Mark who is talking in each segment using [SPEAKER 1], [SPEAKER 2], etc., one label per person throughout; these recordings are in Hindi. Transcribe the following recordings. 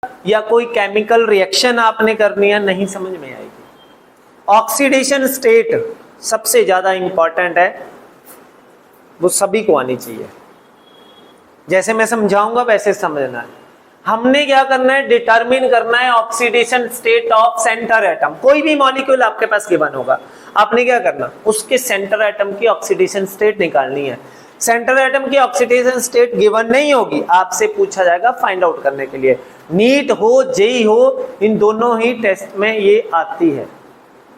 [SPEAKER 1] या कोई केमिकल रिएक्शन आपने करनी है, नहीं समझ में आएगी। ऑक्सीडेशन स्टेट सबसे ज्यादा इंपॉर्टेंट है, वो सभी को आनी चाहिए। जैसे मैं समझाऊंगा वैसे समझना है। हमने क्या करना है, डिटरमिन करना है oxidation state of centre atom. कोई भी मॉलिक्यूल आपके पास गिवन होगा, आपने क्या करना, उसके सेंटर एटम की ऑक्सीडेशन स्टेट निकालनी है। सेंटर एटम की ऑक्सीडेशन स्टेट गिवन नहीं होगी, आपसे पूछा जाएगा फाइंड आउट करने के लिए। नीट हो, जेई हो, इन दोनों ही टेस्ट में ये आती है,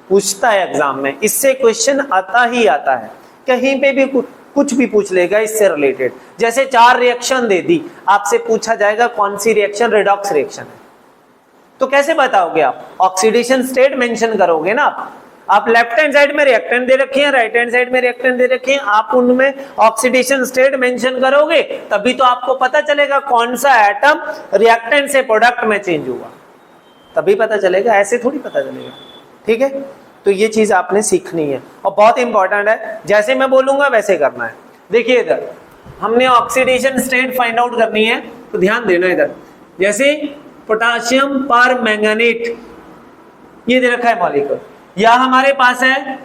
[SPEAKER 1] पूछता है एग्जाम में, इससे क्वेश्चन आता ही आता है। कहीं पे भी कुछ भी पूछ लेगा इससे रिलेटेड। जैसे 4 रिएक्शन दे दी, आपसे पूछा जाएगा कौन सी रिएक्शन रेडॉक्स रिएक्शन है, तो कैसे बताओगे आप? ऑक्सीडेशन स्टेट मेंशन करोगे ना आप लेफ्ट हैंड साइड में रिएक्टेंट दे रखे हैं, राइट हैंड साइड में रिएक्टेंट दे रखे हैं, आप उनमें ऑक्सीडेशन स्टेट मेंशन करोगे, तभी तो आपको पता चलेगा कौन सा एटम रिएक्टेंट से प्रोडक्ट में चेंज हुआ, तभी पता चलेगा, ऐसे थोड़ी पता चलेगा। ठीक है, तो ये चीज आपने सीखनी है और बहुत इंपॉर्टेंट है। जैसे मैं बोलूंगा वैसे करना है। देखिए इधर हमने ऑक्सीडेशन स्टेट फाइंड आउट करनी है, तो ध्यान देना इधर। जैसे पोटाशियम पर मैंगनेट ये दे रखा है मॉलिक्यूल, या हमारे पास है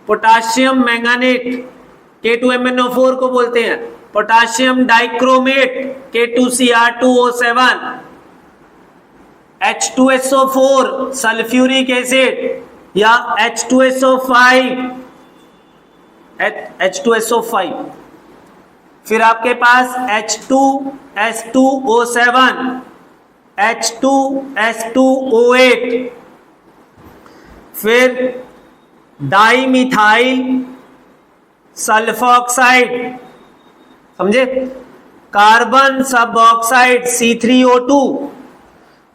[SPEAKER 1] पोटाशियम मैंगनेट K2MnO4 को बोलते हैं, potassium dichromate K2Cr2O7, H2SO4 sulphuric acid या H2SO5, फिर आपके पास H2S2O7, H2S2O8, फिर डाइमिथाइल सल्फॉक्साइड, समझे, कार्बन सब ऑक्साइड C3O2,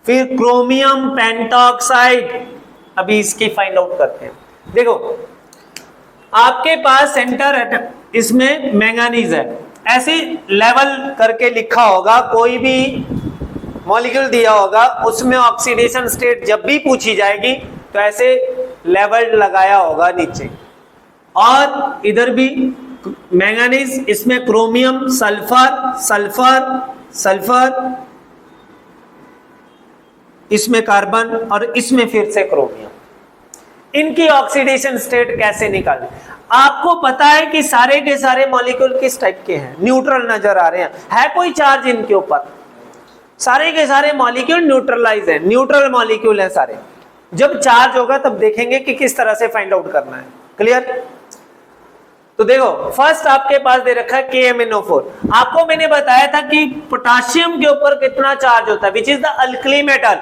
[SPEAKER 1] फिर क्रोमियम पेंटॉक्साइड। अभी इसकी फाइंड आउट करते हैं। देखो आपके पास सेंटर एटम, इसमें मैंगनीज है, ऐसे लेवल करके लिखा होगा, कोई भी मॉलिक्यूल दिया होगा उसमें ऑक्सीडेशन स्टेट जब भी पूछी जाएगी तो ऐसे लेवल लगाया होगा नीचे, और इधर भी मैंगनीज, इसमें क्रोमियम, सल्फर सल्फर सल्फर, इसमें कार्बन और इसमें फिर से क्रोमियम। इनकी ऑक्सीडेशन स्टेट कैसे निकालें? आपको पता है कि सारे के सारे मॉलिक्यूल किस टाइप के हैं, न्यूट्रल नजर आ रहे हैं, है कोई चार्ज इनके ऊपर? सारे के सारे मॉलिक्यूल न्यूट्रलाइज है, न्यूट्रल मॉलिक्यूल है सारे। जब चार्ज होगा तब देखेंगे कि किस तरह से फाइंड आउट करना है। क्लियर? तो देखो फर्स्ट आपके पास दे रखा है KMnO4। आपको मैंने बताया था कि पोटाशियम के ऊपर कितना चार्ज होता है, which is the alkali metal.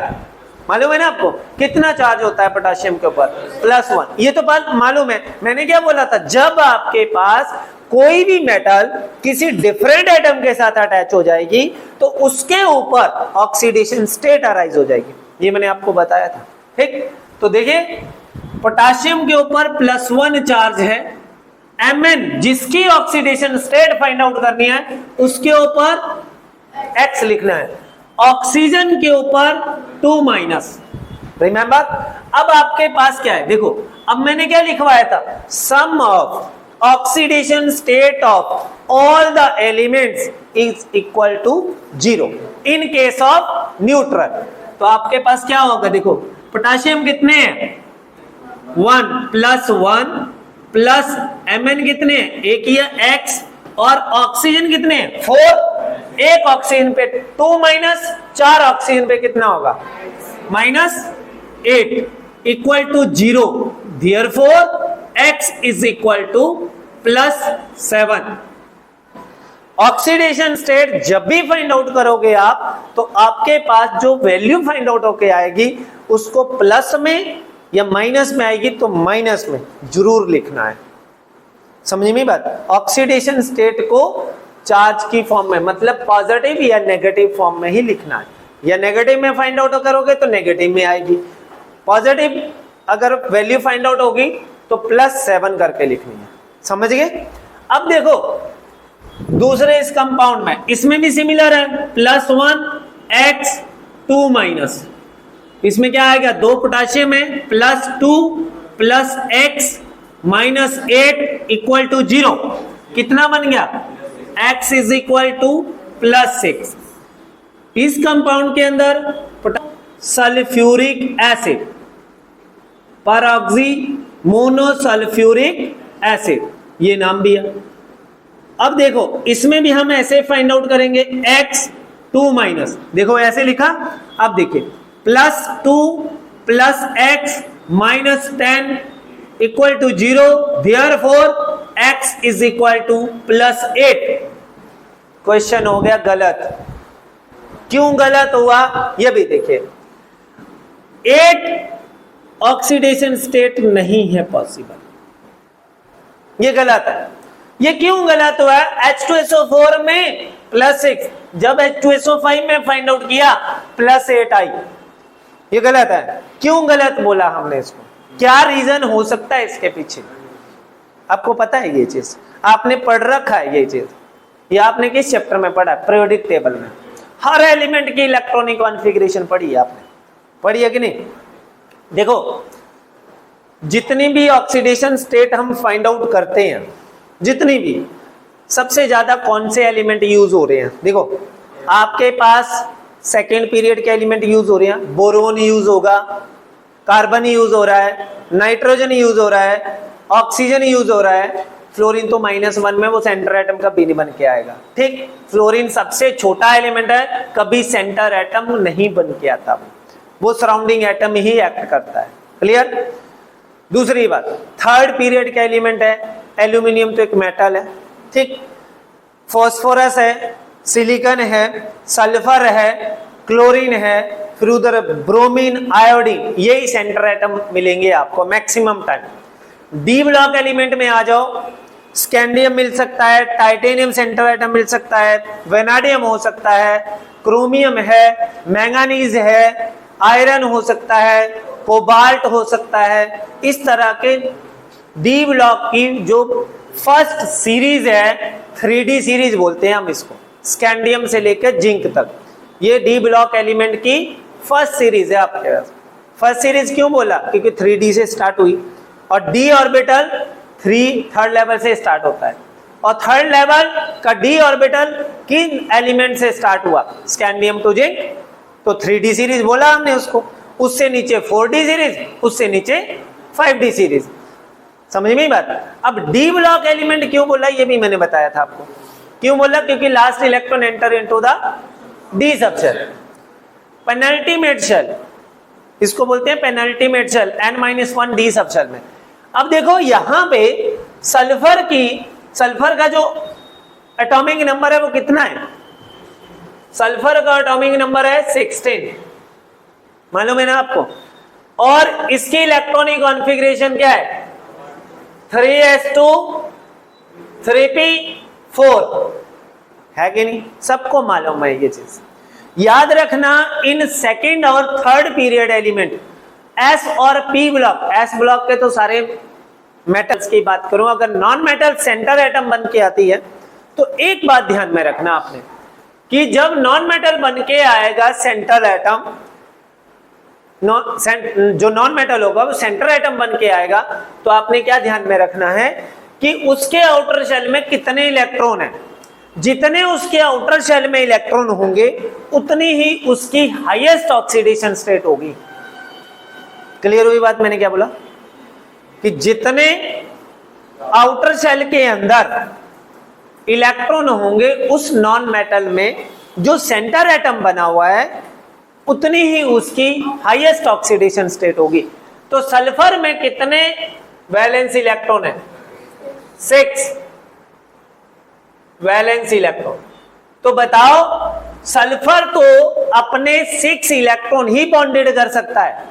[SPEAKER 1] मालूम है ना आपको कितना चार्ज होता है पोटाशियम के ऊपर? +1। ये तो बात मालूम है। मैंने क्या बोला था, जब आपके पास कोई भी मेटल किसी डिफरेंट एटम के साथ अटैच हो जाएगी तो उसके ऊपर ऑक्सीडेशन स्टेट अराइज हो जाएगी, ये मैंने आपको बताया था। ठीक, तो देखिए पोटाशियम के ऊपर +1 चार्ज है, Mn जिसकी ऑक्सीडेशन स्टेट फाइंड आउट करनी है उसके ऊपर X लिखना है, ऑक्सीजन के ऊपर 2-। रिमेंबर, अब आपके पास क्या है, देखो अब मैंने क्या लिखवाया था, sum of oxidation state of all the elements is equal to 0 in case of neutral. तो आपके पास क्या होगा, देखो पोटाशियम कितने हैं, 1 +1 प्लस Mn कितने, एक ही है X, और ऑक्सीजन कितने, 4, एक ऑक्सीजन पे 2-, 4 ऑक्सीजन पे कितना होगा, -8 equal to 0। Therefore X is equal to +7। Oxidation state जब भी फाइंड आउट करोगे आप, तो आपके पास जो वैल्यू फाइंड आउट होके आएगी उसको प्लस में या माइनस में आएगी तो माइनस में जरूर लिखना है। समझ में बात? ऑक्सीडेशन स्टेट को चार्ज की फॉर्म में, मतलब पॉजिटिव या नेगेटिव फॉर्म में ही लिखना है। या नेगेटिव में फाइंड आउट करोगे तो नेगेटिव में आएगी, पॉजिटिव अगर वैल्यू फाइंड आउट होगी तो +7 करके लिखनी है। समझ गए? अब देखो दूसरे इस कंपाउंड में, इसमें भी सिमिलर है, +1 X 2-। इसमें क्या आएगा, 2 पोटाशियम है, +2 + X -8 इक्वल टू 0। कितना बन गया, X इज इक्वल टू +6। इस कंपाउंड के अंदर सल्फ्यूरिक एसिड, परऑक्सी मोनोसल्फ्यूरिक एसिड, ये नाम भी है। अब देखो इसमें भी हम ऐसे फाइंड आउट करेंगे, X2 माइनस, देखो ऐसे लिखा, अब देखिए +2 + X -10 equal to 0, therefore X is equal to +8। Question हो गया गलत। क्यों गलत हुआ ये भी देखिए, 8 ऑक्सीडेशन स्टेट नहीं है पॉसिबल, ये गलत है। ये क्यों गलत हुआ? H2SO4 में +6, जब H2SO5 में फाइंड आउट किया +8 आई, ये गलत है। क्यों गलत बोला हमने इसको? क्या रीजन हो सकता है इसके पीछे? आपको पता है ये चीज, आपने पढ़ रखा है ये चीज, ये आपने किस चैप्टर में पढ़ा? पीरियोडिक टेबल में हर एलिमेंट की इलेक्ट्रॉनिक कॉन्फ़िगरेशन पढ़ी है आपने, पढ़ी है कि नहीं? देखो जितनी भी ऑक्सीडेशन स्टेट हम फाइंड आउट करते हैं, जितनी भी, सबसे ज्यादा कौन से एलिमेंट यूज हो रहे हैं? देखो आपके पास सेकेंड पीरियड के एलिमेंट यूज हो रहे हैं, बोरोन यूज होगा, कार्बन यूज हो रहा है, नाइट्रोजन यूज हो रहा है, ऑक्सीजन यूज हो रहा है, फ्लोरीन तो -1 में वो सेंटर एटम कभी नहीं बन के आएगा, ठीक। फ्लोरीन सबसे छोटा एलिमेंट है, कभी सेंटर एटम नहीं बन के आता, वो सराउंडिंग एटम ही एक्ट करता है, क्लियर। दूसरी बात, थर्ड पीरियड का एलिमेंट है, एल्यूमिनियम तो एक मेटल है, ठीक, फॉस्फोरस है, सिलिकॉन है, सल्फर है, क्लोरीन है, फिर उधर ब्रोमीन, आयोडीन, यही सेंटर एटम मिलेंगे आपको maximum time. D block element में आ जाओ, स्कैंडियम मिल सकता है, टाइटेनियम सेंटर एटम मिल सकता है, वेनाडियम हो सकता है, क्रोमियम है, मैंगानीज है, आयरन हो सकता है, कोबाल्ट हो सकता है। इस तरह के डी ब्लॉक की जो फर्स्ट सीरीज है, 3D सीरीज बोलते हैं हम इसको, स्कैंडियम से लेकर जिंक तक, ये डी ब्लॉक एलिमेंट की फर्स्ट सीरीज है आपके पास। फर्स्ट सीरीज क्यों बोला? क्योंकि 3D से स्टार्ट हुई, और डी ऑर्बिटल थर्ड लेवल से स्टार्ट होता है, और थर्ड लेवल का डी ऑर्बिटल किन एलिमेंट से स्टार्ट हुआ? स्कैंडियम टू जिंक, तो 3D सीरीज बोला हमने उसको। उससे नीचे 4D सीरीज, उससे नीचे 5D सीरीज, समझ में बात? अब डी ब्लॉक एलिमेंट क्यों बोला ये भी मैंने बताया था आपको। क्यों बोला? क्योंकि last electron enter into the D subshell, penultimate shell, इसको बोलते हैं penultimate shell, N-1 D subshell में। अब देखो यहां पे सल्फर का जो एटॉमिक नंबर है वो कितना है? सल्फर का एटॉमिक नंबर है 16, मालूम है ना आपको, और इसकी इलेक्ट्रॉनिक कॉन्फ़िगरेशन क्या है? 3s2 3p4 है कि नहीं? सबको मालूम है ये चीज। याद रखना, इन सेकंड और थर्ड पीरियड एलिमेंट S और P ब्लॉक, S ब्लॉक के तो सारे मेटल्स की बात करूं, अगर नॉन मेटल सेंटर एटम बन के आती है तो एक बात ध्यान में रखना आपने, कि जब नॉन मेटल बन के आएगा सेंटर एटम, जो नॉन मेटल होगा वो सेंटर एटम बन के आएगा, तो आपने क्या ध्यान में रखना है कि उसके आउटर शेल में कितने इलेक्ट्रॉन है। जितने उसके आउटर शेल में इलेक्ट्रॉन होंगे उतनी ही उसकी हाईएस्ट ऑक्सीडेशन स्टेट होगी। क्लियर हुई बात? मैंने क्या बोला कि जितने आउटर शेल के अंदर इलेक्ट्रॉन होंगे उस नॉन मेटल में जो सेंटर एटम बना हुआ है उतनी ही उसकी हाईएस्ट ऑक्सीडेशन स्टेट होगी। तो सल्फर में कितने वैलेंस इलेक्ट्रॉन है? 6 वैलेंस इलेक्ट्रॉन। तो बताओ सल्फर तो अपने 6 इलेक्ट्रॉन ही बॉन्डेड कर सकता है,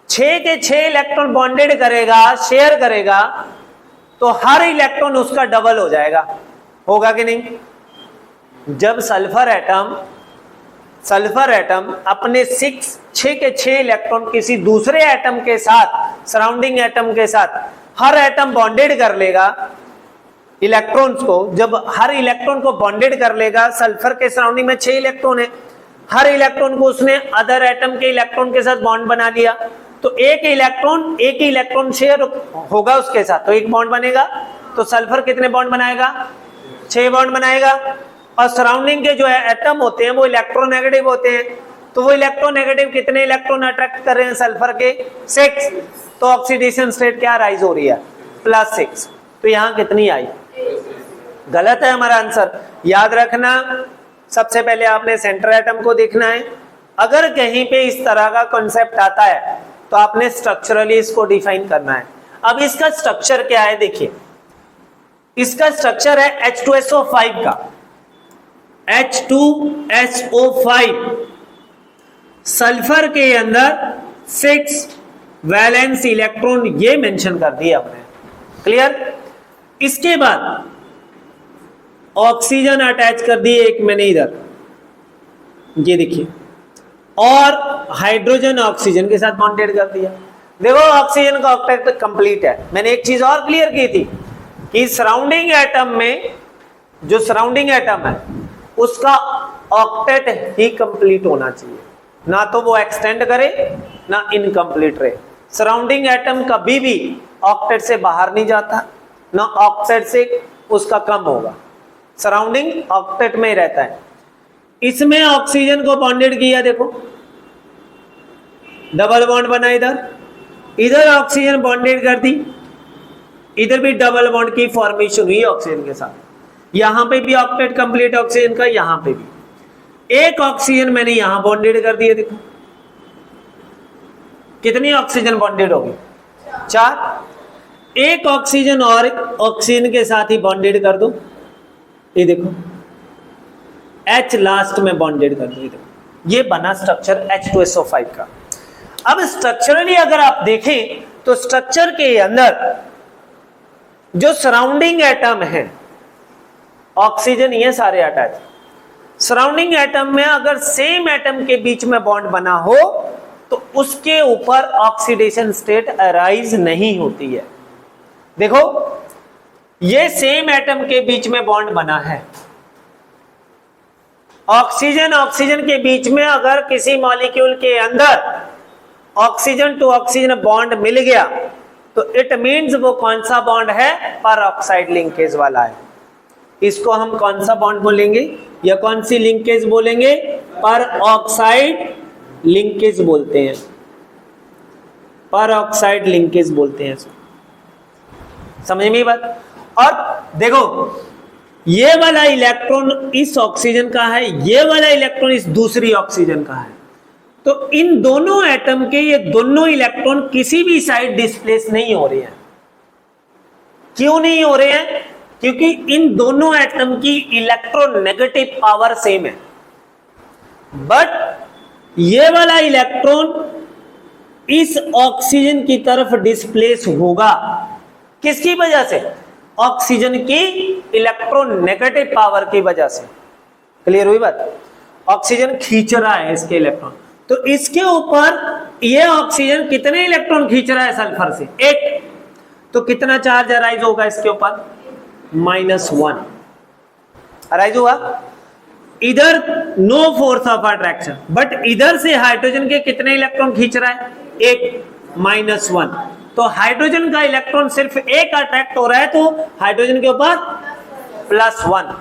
[SPEAKER 1] 6 के 6 इलेक्ट्रॉन बॉन्डेड करेगा, शेयर करेगा, तो हर इलेक्ट्रॉन उसका डबल हो जाएगा, होगा कि नहीं? जब सल्फर एटम अपने 6 के 6 इलेक्ट्रॉन किसी दूसरे एटम के साथ, सराउंडिंग एटम के साथ, हर एटम बॉन्डेड कर लेगा इलेक्ट्रॉन्स को, जब हर इलेक्ट्रॉन को बॉन्डेड कर लेगा, सल्फर के सराउंडिंग में 6 इलेक्ट्रॉन है, हर इलेक्ट्रॉन को उसने अदर एटम के इलेक्ट्रॉन के साथ बॉन्ड बना लिया, तो एक ही इलेक्ट्रॉन शेयर होगा उसके साथ, तो एक बॉन्ड बनेगा। तो सल्फर कितने बॉन्ड बनाएगा? 6 बॉन्ड बनाएगा। और सराउंडिंग के जो एटम होते हैं वो इलेक्ट्रोनेगेटिव होते हैं, तो वो इलेक्ट्रोनेगेटिव कितने इलेक्ट्रॉन अट्रैक्ट कर रहे हैं सल्फर के? 6। तो ऑक्सीडेशन स्टेट क्या राइज हो रही है? +6। तो यहां कितनी आई? गलत है हमारा आंसर। याद रखना, सबसे पहले आपने सेंटर एटम को देखना है। अगर कहीं पे इस तरह का कॉन्सेप्ट आता है तो आपने स्ट्रक्चरली इसको डिफाइन करना है। अब इसका स्ट्रक्चर क्या है देखिए, इसका स्ट्रक्चर है H2SO5 का। H2SO5 सल्फर के अंदर 6 वैलेंस इलेक्ट्रॉन, ये मेंशन कर दिया हमने। क्लियर? इसके बाद ऑक्सीजन अटैच कर दिए एक मैंने इधर, ये देखिए, और हाइड्रोजन ऑक्सीजन के साथ बॉन्डेड कर दिया। देखो ऑक्सीजन का ऑक्टेट कंप्लीट है। मैंने एक चीज और क्लियर की थी कि सराउंडिंग एटम में जो सराउंडिंग एटम है उसका ऑक्टेट ही कंप्लीट होना चाहिए, ना तो वो एक्सटेंड करे ना इनकम्प्लीट रहे। सराउंडिंग एटम कभी भी ऑक्टेट से बाहर नहीं जाता, ना ऑक्टेट से उसका कम होगा, सराउंडिंग ऑक्टेट में ही रहता है। इसमें ऑक्सीजन को बॉन्डेड किया, देखो डबल बॉन्ड बना, इधर ऑक्सीजन बॉन्डेड कर दी, इधर भी डबल बॉन्ड की फॉर्मेशन हुई ऑक्सीजन के साथ। यहां पे भी ऑक्टेट कंप्लीट ऑक्सीजन का, यहां पे भी एक ऑक्सीजन मैंने यहां बॉन्डेड कर दिया। देखो कितनी ऑक्सीजन बॉन्डेड होगी? 4। एक ऑक्सीजन और ऑक्सीजन के साथ ही बॉन्डेड कर दो, ये देखो H लास्ट में बॉन्डेड कर दो, ये बना स्ट्रक्चर H2SO5 का। अब स्ट्रक्चरली अगर आप देखें तो स्ट्रक्चर के अंदर जो सराउंडिंग एटम है, ऑक्सीजन ये सारे अटैच, सराउंडिंग एटम में अगर सेम एटम के बीच में बॉन्ड बना हो तो उसके ऊपर ऑक्सीडेशन स्टेट अराइज नहीं होती है। देखो ये सेम एटम के बीच में बॉन्ड बना है, ऑक्सीजन ऑक्सीजन के बीच में अगर किसी मॉलिक्यूल के अंदर ऑक्सीजन टू ऑक्सीजन बॉन्ड मिल गया तो इट मींस वो कौन सा बॉन्ड है? पर ऑक्साइड लिंकेज वाला है। इसको हम कौन सा बॉन्ड बोलेंगे या कौन सी लिंकेज बोलेंगे? पर ऑक्साइड लिंकेज बोलते हैं, पर ऑक्साइड लिंकेज बोलते हैं। समझ में बात? और देखो ये वाला इलेक्ट्रॉन इस ऑक्सीजन का है, ये वाला इलेक्ट्रॉन इस दूसरी ऑक्सीजन का है, तो इन दोनों एटम के ये दोनों इलेक्ट्रॉन किसी भी साइड डिस्प्लेस नहीं हो रहे हैं। क्यों नहीं हो रहे हैं? क्योंकि इन दोनों एटम की इलेक्ट्रोनेगेटिव पावर सेम है। बट ये वाला इलेक्ट्रॉन इस ऑक्सीजन की तरफ डिस्प्लेस होगा, किसकी वजह से? ऑक्सीजन की इलेक्ट्रोनेगेटिव पावर की वजह से। क्लियर हुई बात? ऑक्सीजन खींच रहा है इसके इलेक्ट्रॉन, तो इसके ऊपर ये ऑक्सीजन कितने इलेक्ट्रॉन खींच रहा है सल्फर से? 1। तो कितना चार्ज अराइज होगा इसके ऊपर? -1 अराइज हुआ। इधर no force of attraction, but इधर से हाइड्रोजन के कितने इलेक्ट्रॉन खींच रहा है? 1, -1। तो हाइड्रोजन का इलेक्ट्रॉन सिर्फ 1 अट्रैक्ट हो रहा है, तो हाइड्रोजन के ऊपर +1।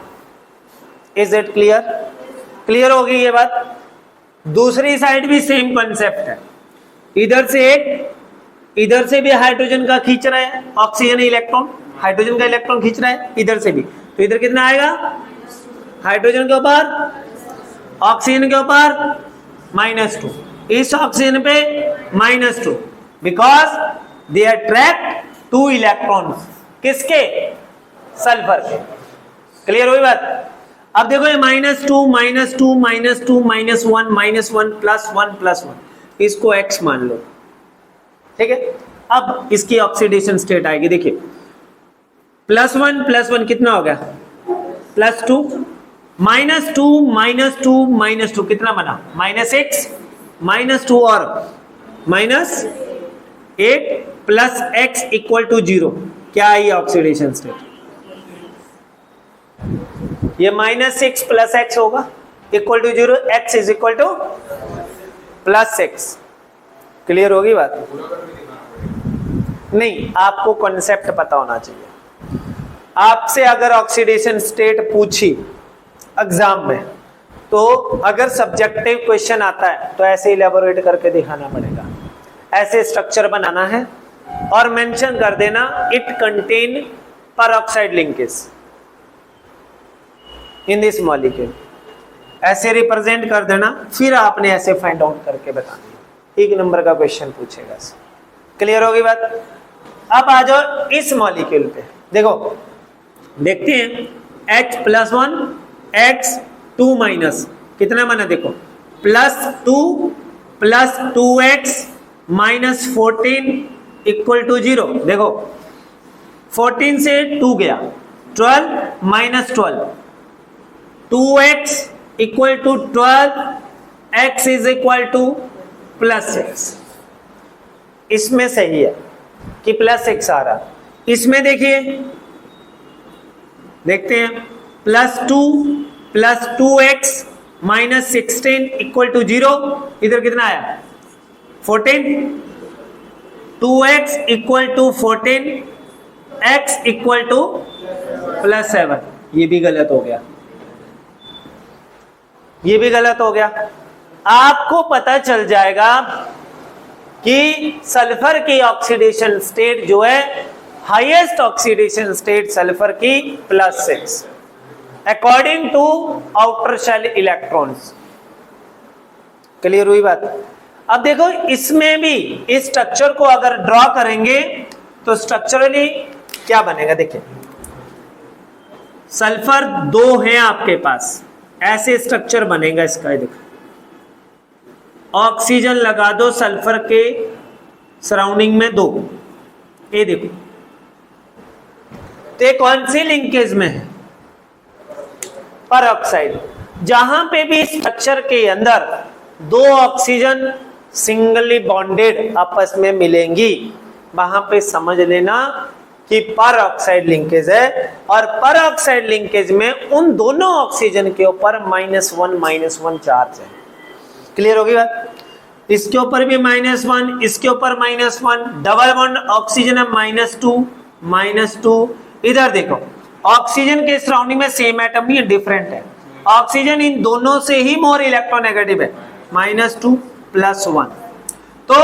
[SPEAKER 1] Is it clear? क्लियर होगी ये बात? दूसरी साइड भी सेम कॉन्सेप्ट है, इधर से 1, इधर से भी हाइड्रोजन का खींच रहा है ऑक्सीजन इलेक्ट्रॉन, हाइड्रोजन का इलेक्ट्रॉन खींच रहा है इधर से भी, तो इधर कितना आएगा? हाइड्रोजन के ऊपर, ऑक्सीजन के ऊपर -2, इस ऑक्सीजन पे -2, बिकॉज दे अट्रैक्ट 2 इलेक्ट्रॉन्स। किसके? सल्फर के। क्लियर हुई बात? अब देखो ये -2 -2 -2 -1 -1 +1 +1, इसको x मान लो, ठीक है। अब इसकी ऑक्सीडेशन स्टेट आएगी, देखिए +1 +1 कितना हो गया? +2, -2 -2 -2 कितना बना? -6, -2 और -8 प्लस x = 0। क्या आई ऑक्सीडेशन स्टेट? ये -6 + x होगा = 0, x = +6। क्लियर होगी बात? नहीं, आपको कॉन्सेप्ट पता होना चाहिए। आपसे अगर ऑक्सीडेशन स्टेट पूछी एग्जाम में, तो अगर सब्जेक्टिव क्वेश्चन आता है तो ऐसे इलेबोरेट करके दिखाना पड़ेगा, ऐसे स्ट्रक्चर बनाना है और मेंशन कर देना it contain peroxide linkage in this molecule, ऐसे रिप्रेजेंट कर देना, फिर आपने ऐसे फाइंड आउट करके बताना। 1 नंबर का क्वेश्चन पूछेगा। क्लियर होगी बात? अब आ जाओ इस मॉलिक्यूल पे, देखो देखते हैं H+1 X2 माइनस कितना बना, देखो +2 + 2x - 14 = 0। देखो 14 से 2 गया, 12 - 12, 2x = 12, x = +6। इसमें सही है कि +6 आ रहा। इसमें देखिए, देखते हैं +2 + 2x - 16 = 0। इधर कितना आया 14, 2x = 14, x = +7। ये भी गलत हो गया, ये भी गलत हो गया। आपको पता चल जाएगा कि सल्फर की ऑक्सीडेशन स्टेट जो है, हाईएस्ट ऑक्सीडेशन स्टेट सल्फर की +6 according to outer shell electrons. Clear हुई बात? अब देखो इसमें भी इस स्ट्रक्चर को अगर ड्रॉ करेंगे तो स्ट्रक्चरली क्या बनेगा, देखिए सल्फर 2 है आपके पास, ऐसे स्ट्रक्चर बनेगा इसका। देखो ऑक्सीजन लगा दो सल्फर के सराउंडिंग में 2, ये देखो तो कौन सी लिंकेज में है, पेरोक्साइड। जहां पे भी स्ट्रक्चर के अंदर 2 ऑक्सीजन सिंगली बॉन्डेड आपस में मिलेंगी, वहां पे समझ लेना कि पेरोक्साइड लिंकेज है, और पेरोक्साइड लिंकेज में उन दोनों ऑक्सीजन के ऊपर -1 चार्ज है। क्लियर होगी बात? इसके ऊपर भी -1, इसके ऊपर -1, डबल बॉन्ड ऑक्सीजन है -2। इधर देखो ऑक्सीजन के सराउंडिंग में सेम एटम नहीं है, डिफरेंट है। ऑक्सीजन इन दोनों से ही मोर इलेक्ट्रोनेगेटिव है, -2 + 1। तो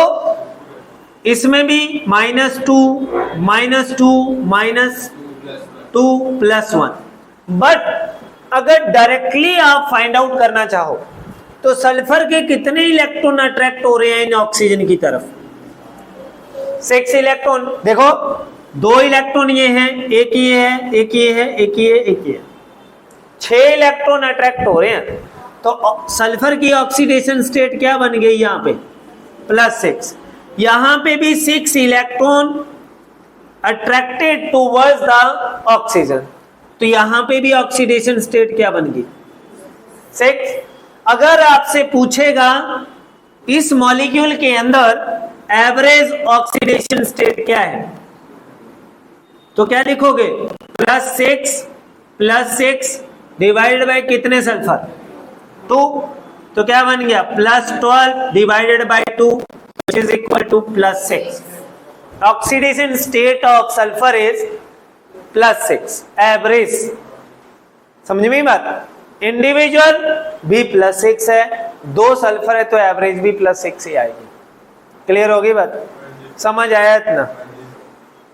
[SPEAKER 1] इसमें भी -2 + 1। बट अगर डायरेक्टली आप फाइंड आउट करना चाहो तो सल्फर के कितने इलेक्ट्रॉन अट्रैक्ट हो रहे हैं इन ऑक्सीजन की तरफ, 6 इलेक्ट्रॉन। देखो 2 इलेक्ट्रॉन ये हैं, एक ये है, एक ये है, एक ये, एक ये, 6 इलेक्ट्रॉन अट्रैक्ट हो रहे हैं। तो सल्फर की ऑक्सीडेशन स्टेट क्या बन गई यहाँ पे, +6। यहां पे भी 6 electron attracted towards the oxygen, तो यहां पे भी ऑक्सीडेशन स्टेट क्या बन गई, 6। अगर आपसे पूछेगा इस मॉलिक्यूल के अंदर एवरेज ऑक्सीडेशन स्टेट क्या है, तो क्या लिखोगे, +6 डिवाइडेड बाय कितने सल्फर, 2। तो क्या बन गया, +12 divided by 2 which is equal to +6. Oxidation state of sulfur is +6 average। समझ में बात? इंडिविजुअल भी +6 है, 2 सल्फर है तो एवरेज भी +6 ही आएगी। क्लियर होगी बात? समझ आया इतना?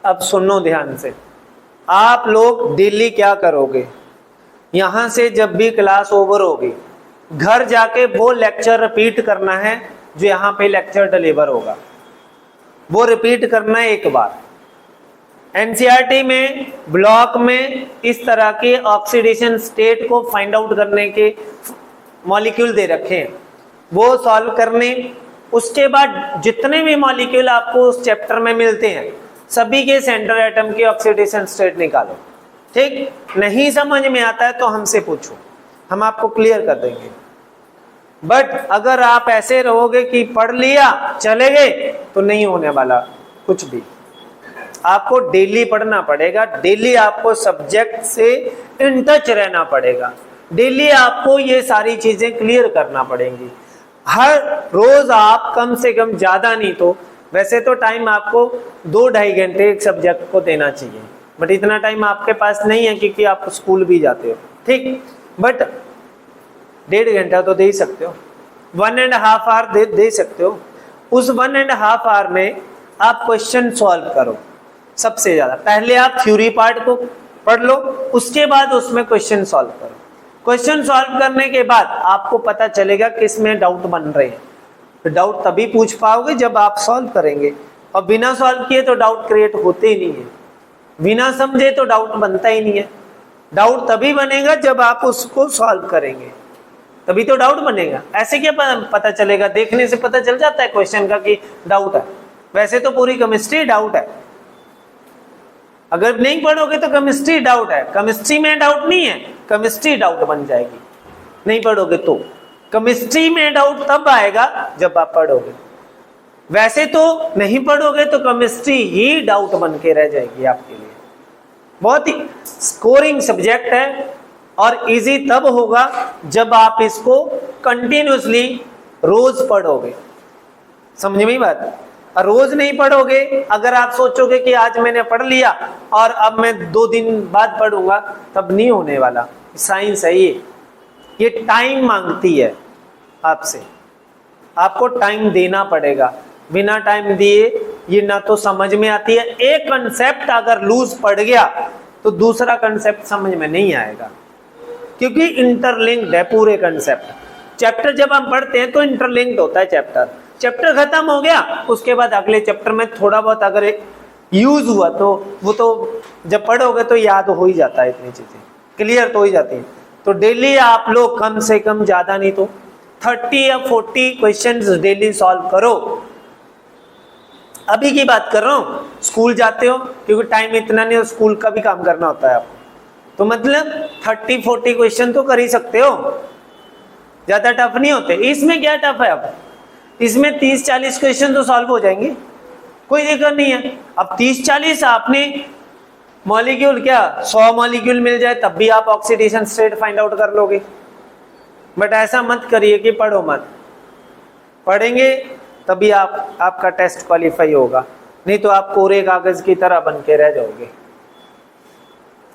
[SPEAKER 1] अब सुनो ध्यान से, आप लोग डेली क्या करोगे, यहां से जब भी क्लास ओवर होगी घर जाके वो लेक्चर रिपीट करना है जो यहां पे लेक्चर डिलीवर होगा, वो रिपीट करना है एक बार। एनसीईआरटी में ब्लॉक में इस तरह के ऑक्सीडेशन स्टेट को फाइंड आउट करने के मॉलिक्यूल दे रखे हैं, वो सॉल्व करने। उसके बाद जितने भी मॉलिक्यूल आपको उस चैप्टर में मिलते हैं सभी के सेंटर एटम की ऑक्सीडेशन स्टेट निकालो। ठीक, नहीं समझ में आता है तो हमसे पूछो, हम आपको क्लियर कर देंगे। बट अगर आप ऐसे रहोगे कि पढ़ लिया चले गए तो नहीं होने वाला कुछ भी। आपको डेली पढ़ना पड़ेगा, डेली आपको सब्जेक्ट से इन टच रहना पड़ेगा, डेली आपको ये सारी चीजें क्लियर करना पड़ेंगी। हर रोज आप कम से कम, ज्यादा नहीं तो वैसे तो टाइम आपको 2-2.5 घंटे एक सब्जेक्ट को देना चाहिए, बट इतना टाइम आपके पास नहीं है क्योंकि आप स्कूल भी जाते हो। ठीक, बट 1.5 घंटा तो दे ही सकते हो, 1.5 आवर दे सकते हो। उस 1.5 आवर में आप क्वेश्चन सॉल्व करो। सबसे ज्यादा पहले आप थ्योरी पार्ट को पढ़ लो, उसके बाद उसमें क्वेश्चन सॉल्व करो। क्वेश्चन सॉल्व करने के बाद आपको पता चलेगा किस में डाउट बन रहे हैं। तो डाउट तभी पूछ पाओगे जब आप सॉल्व करेंगे, और बिना सॉल्व किए तो डाउट क्रिएट होते ही नहीं है। बिना समझे तो डाउट बनता ही नहीं है। डाउट तभी बनेगा जब आप उसको सॉल्व करेंगे, तभी तो डाउट बनेगा। ऐसे क्या पता चलेगा? देखने से पता चल जाता है क्वेश्चन का कि डाउट है। वैसे तो पूरी केमिस्ट्री डाउट है, अगर नहीं पढ़ोगे तो केमिस्ट्री डाउट है। केमिस्ट्री में डाउट नहीं है, केमिस्ट्री डाउट बन जाएगी नहीं पढ़ोगे तो। केमिस्ट्री में डाउट तब आएगा जब आप पढ़ोगे, वैसे तो नहीं पढ़ोगे तो केमिस्ट्री ही डाउट बन के रह जाएगी आपके लिए। बहुत ही स्कोरिंग सब्जेक्ट है और इजी तब होगा जब आप इसको कंटिन्यूसली रोज पढ़ोगे। समझ में बात? रोज नहीं पढ़ोगे, अगर आप सोचोगे कि आज मैंने पढ़ लिया और अब मैं 2 दिन बाद पढ़ूंगा, तब नहीं होने वाला। साइंस है ये टाइम मांगती है आपसे, आपको टाइम देना पड़ेगा। बिना टाइम दिए ये ना तो समझ में आती है। एक कंसेप्ट अगर लूज पड़ गया तो दूसरा कंसेप्ट समझ में नहीं आएगा, क्योंकि इंटरलिंक्ड है पूरे कंसेप्ट। चैप्टर जब हम पढ़ते हैं तो इंटरलिंक्ड होता है चैप्टर खत्म हो गया, उसके बाद अगले चैप्टर में थोड़ा बहुत अगर यूज हुआ तो वो तो जब पढ़ोगे तो याद हो ही जाता है, इतनी चीजें क्लियर तो हो ही जाती है। तो डेली आप लोग कम से कम, ज्यादा नहीं तो 30 या 40 क्वेश्चंस डेली सॉल्व करो। अभी की बात कर रहा हूँ, स्कूल जाते हो क्योंकि टाइम इतना नहीं, स्कूल का भी काम करना होता है आपको, तो मतलब 30-40 क्वेश्चन तो कर ही सकते हो, ज्यादा टफ नहीं होते। इसमें क्या टफ है? अब इसमें 30-40 क्वेश्चन तो सॉल्व हो जाएंगे, कोई दिक्कत नहीं है। अब 30-40 आपने मॉलिक्यूल, क्या 100 मॉलिक्यूल मिल जाए तब भी आप ऑक्सीडेशन स्टेट फाइंड आउट कर लोगे। बट ऐसा मत करिए कि पढ़ो मत, पढ़ेंगे तभी आपका टेस्ट क्वालिफाई होगा, नहीं तो आप कोरे कागज की तरह बन के रह जाओगे।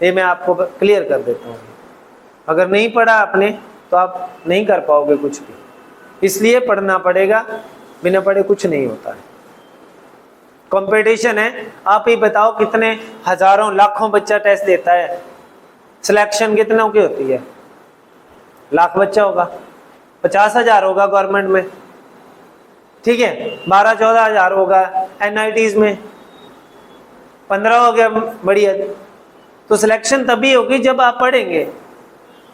[SPEAKER 1] ये मैं आपको क्लियर कर देता हूँ। अगर नहीं पढ़ा आपने तो आप नहीं कर पाओगे कुछ भी, इसलिए पढ़ना पड़ेगा, बिना पढ़े कुछ नहीं होता है। कंपटीशन है, आप ही बताओ कितने हजारों लाखों बच्चा टेस्ट देता है, सिलेक्शन कितनों की होती है? लाख बच्चा होगा, 50,000 होगा गवर्नमेंट में, ठीक है, 12-14 हजार होगा NITs में, 15 हो गया, बढ़िया। तो सिलेक्शन तभी होगी जब आप पढ़ेंगे।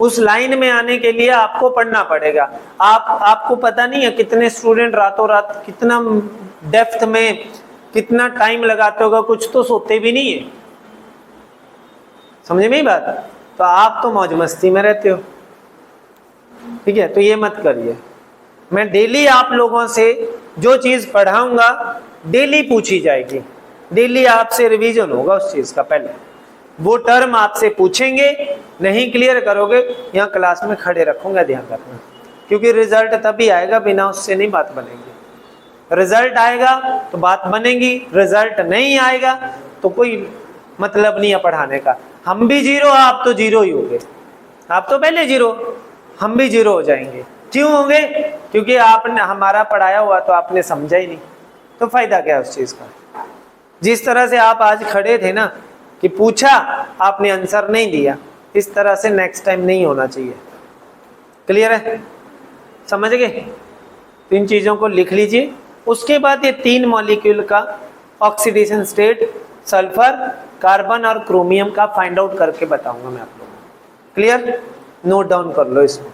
[SPEAKER 1] उस लाइन में आने के लिए आपको पढ़ना पड़ेगा। आपको पता नहीं है कितने स्टूडेंट रातों रात कितना डेप्थ में कितना टाइम लगाते होगा, कुछ तो सोते भी नहीं है। समझे मेरी बात? तो आप तो मौज मस्ती में रहते हो, ठीक है, तो ये मत करिए। मैं डेली आप लोगों से जो चीज पढ़ाऊंगा डेली पूछी जाएगी, डेली आपसे रिवीजन होगा उस चीज का। पहले वो टर्म आपसे पूछेंगे, नहीं क्लियर करोगे यहाँ क्लास में खड़े रखूंगा, ध्यान रखना, क्योंकि रिजल्ट तभी आएगा, बिना उससे नहीं बात बनेगी। रिजल्ट आएगा तो बात बनेगी, रिजल्ट नहीं आएगा तो कोई मतलब नहीं है पढ़ाने का। हम भी जीरो, आप तो जीरो ही होगे, आप तो पहले जीरो, हम भी जीरो हो जाएंगे। क्यों होंगे? क्योंकि आपने हमारा पढ़ाया हुआ तो आपने समझा ही नहीं, तो फायदा क्या उस चीज का? जिस तरह से आप आज खड़े थे ना कि पूछा आपने आंसर नहीं दिया, इस तरह से नेक्स्ट टाइम नहीं होना चाहिए। क्लियर है? समझ गए? तो इन चीजों को लिख लीजिए। उसके बाद ये 3 मॉलिक्यूल का ऑक्सीडेशन स्टेट, सल्फर, कार्बन और क्रोमियम का फाइंड आउट करके बताऊंगा मैं आप लोगों को। क्लियर? नोट डाउन कर लो इसको।